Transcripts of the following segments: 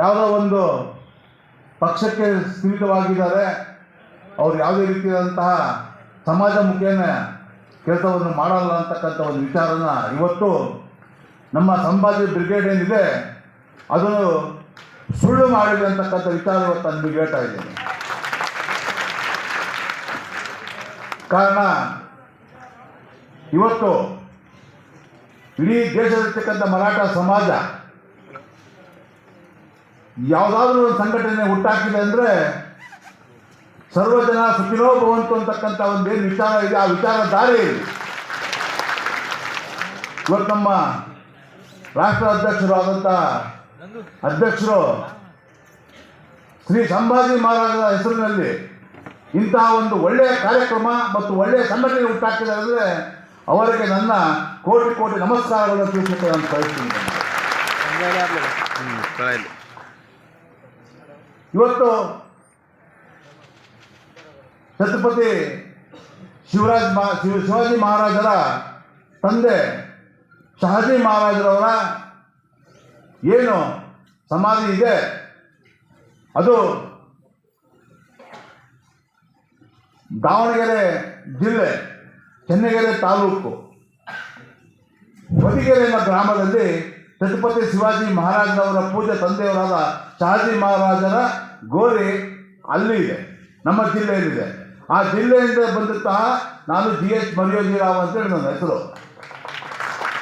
ಯಾವುದೋ ಒಂದು ಪಕ್ಷಕ್ಕೆ ಸೀಮಿತವಾಗಿದ್ದಾರೆ, ಅವ್ರು ಯಾವುದೇ ರೀತಿಯಾದಂತಹ ಸಮಾಜಮುಖಿಯ ಕೆಲಸವನ್ನು ಮಾಡಲ್ಲ ಅಂತಕ್ಕಂಥ ಒಂದು ವಿಚಾರನ ಇವತ್ತು ನಮ್ಮ ಸಂಭಾಜಿ ಬ್ರಿಗೇಡ್ ಏನಿದೆ ಅದು ಸುಳ್ಳು ಮಾಡಿದೆ ಅಂತಕ್ಕಂಥ ವಿಚಾರ ಇವತ್ತು ನಾನು ನಿಮಗೆ ಹೇಳ್ತಾ ಇದ್ದೇನೆ. ಕಾರಣ ಇವತ್ತು ಇಡೀ ದೇಶದಲ್ಲಿರ್ತಕ್ಕಂಥ ಮರಾಠ ಸಮಾಜ ಯಾವುದಾದ್ರೂ ಒಂದು ಸಂಘಟನೆ ಹುಟ್ಟಾಕಿದೆ ಅಂದರೆ ಸರ್ವಜನ ಸುಖಿನೋ ಭವಂತು ಅಂತಕ್ಕಂಥ ಒಂದೇನು ವಿಚಾರ ಇದೆ, ಆ ವಿಚಾರ ದಾರಿ ಇವತ್ತು ನಮ್ಮ ರಾಷ್ಟ್ರ ಅಧ್ಯಕ್ಷರಾದಂಥ ಅಧ್ಯಕ್ಷರು ಶ್ರೀ ಸಂಭಾಜಿ ಮಹಾರಾಜರ ಹೆಸರಿನಲ್ಲಿ ಇಂತಹ ಒಂದು ಒಳ್ಳೆಯ ಕಾರ್ಯಕ್ರಮ ಮತ್ತು ಒಳ್ಳೆಯ ಸಂಘಟನೆ ಹುಟ್ಟಾಕಿದ್ದಾರೆ ಅಂದರೆ ಅವರಿಗೆ ನನ್ನ ಕೋಟಿ ಕೋಟಿ ನಮಸ್ಕಾರಗಳನ್ನು ತಿಳಿಸಲಿಕ್ಕೆ ನಾನು ಬಯಸ್ತೀನಿ. ಇವತ್ತು ಛತ್ರಪತಿ ಶಿವಾಜಿ ಮಹಾರಾಜರ ತಂದೆ ಶಹಾಜಿ ಮಹಾರಾಜರವರ ಏನು ಸಮಾಧಿ ಇದೆ ಅದು ದಾವಣಗೆರೆ ಜಿಲ್ಲೆ ಚೆನ್ನಗೆರೆ ತಾಲೂಕು ಹೊದಿಗೆರೆ ಎಂಬ ಗ್ರಾಮದಲ್ಲಿ ಛತ್ರಪತಿ ಶಿವಾಜಿ ಮಹಾರಾಜರವರ ಪೂಜ್ಯ ತಂದೆಯವರಾದ ಶಹಾಜಿ ಮಹಾರಾಜರ ಗೋರಿ ಅಲ್ಲಿ ಇದೆ, ನಮ್ಮ ಜಿಲ್ಲೆಯಲ್ಲಿದೆ. ಆ ಜಿಲ್ಲೆಯಿಂದ ಬಂದಂತಹ ನಾನು GH ಮರಿಯೋಜಿರಾವ್ ಅಂತೇಳಿ ನನ್ನ ಹೆಸರು.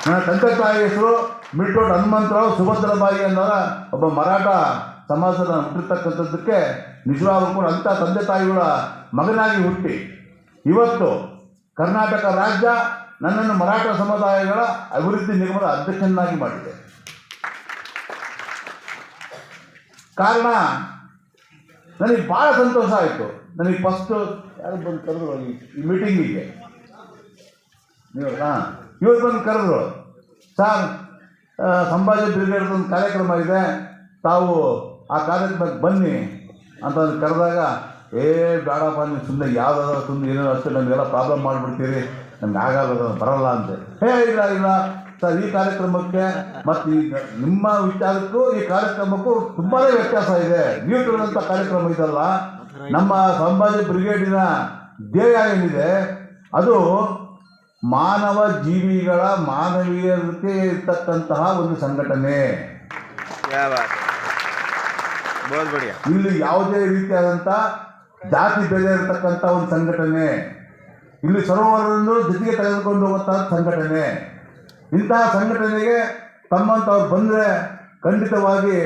ನನ್ನ ತಂದೆ ತಾಯಿ ಹೆಸರು ಮಿಲ್ಟೋಟ್ ಹನುಮಂತರಾವ್ ಸುಭದ್ರಬಾಯಿ ಅನ್ನೋರ ಒಬ್ಬ ಮರಾಠ ಸಮಾಜದ ಹುಟ್ಟಿರ್ತಕ್ಕಂಥದ್ದಕ್ಕೆ ನಿಜವಾಗ್ಲೂ ಕೂಡ ಅಂಥ ತಂದೆ ತಾಯಿಗಳ ಮಗನಾಗಿ ಹುಟ್ಟಿ ಇವತ್ತು ಕರ್ನಾಟಕ ರಾಜ್ಯ ನನ್ನನ್ನು ಮರಾಠ ಸಮುದಾಯಗಳ ಅಭಿವೃದ್ಧಿ ನಿಗಮದ ಅಧ್ಯಕ್ಷನಾಗಿ ಮಾಡಿದೆ. ಕಾರಣ ನನಗೆ ಭಾಳ ಸಂತೋಷ ಆಯಿತು. ನನಗೆ ಫಸ್ಟು ಯಾರು ಬಂದು ಕರೆದ್ರು ಈ ಮೀಟಿಂಗಿಗೆ, ನೀವು ಇವ್ರು ಬಂದು ಕರೆದ್ರು, ಸರ್ ಸಂಭಾಜಿ ಬ್ರಿಗೇಡ್ ಒಂದು ಕಾರ್ಯಕ್ರಮ ಇದೆ, ತಾವು ಆ ಕಾರ್ಯಕ್ರಮಕ್ಕೆ ಬನ್ನಿ ಅಂತ ಕರೆದಾಗ ಬೇಡಪ್ಪ ನೀವು ಸುಮ್ಮನೆ ಯಾವುದಾದ್ರು ಸುಮ್ಮನೆ ಏನೋ ಅಷ್ಟೇ ನಮಗೆಲ್ಲ ಪ್ರಾಬ್ಲಮ್ ಮಾಡಿಬಿಡ್ತೀರಿ, ನಮ್ಗೆ ಆಗಲ್ಲ ಬರಲ್ಲ ಅಂತೆ. ಇಲ್ಲ ಸರ್, ಈ ಕಾರ್ಯಕ್ರಮಕ್ಕೆ ಮತ್ತು ಈಗ ನಿಮ್ಮ ವಿಚಾರಕ್ಕೂ ಈ ಕಾರ್ಯಕ್ರಮಕ್ಕೂ ತುಂಬಾ ವ್ಯತ್ಯಾಸ ಇದೆ. ನೀವು ತಿಳಿದಂಥ ಕಾರ್ಯಕ್ರಮ ಇದಲ್ಲ, ನಮ್ಮ ಸಂಭಾಜಿ ಬ್ರಿಗೇಡಿನ ಧ್ಯೇಯ ಏನಿದೆ ಅದು ಮಾನವ ಜೀವಿಗಳ ಮಾನವೀಯತೆ ಇರ್ತಕ್ಕಂತಹ ಒಂದು ಸಂಘಟನೆ. ಇಲ್ಲಿ ಯಾವುದೇ ರೀತಿಯಾದಂಥ ಜಾತಿ ಬೆಲೆ ಇರತಕ್ಕಂಥ ಒಂದು ಸಂಘಟನೆ, ಇಲ್ಲಿ ಸರ್ವರನ್ನು ಜೊತೆಗೆ ತೆಗೆದುಕೊಂಡು ಹೋಗುವಂತಹ ಸಂಘಟನೆ. ಇಂತಹ ಸಂಘಟನೆಗೆ ತಮ್ಮಂಥವ್ರು ಬಂದರೆ ಖಂಡಿತವಾಗಿ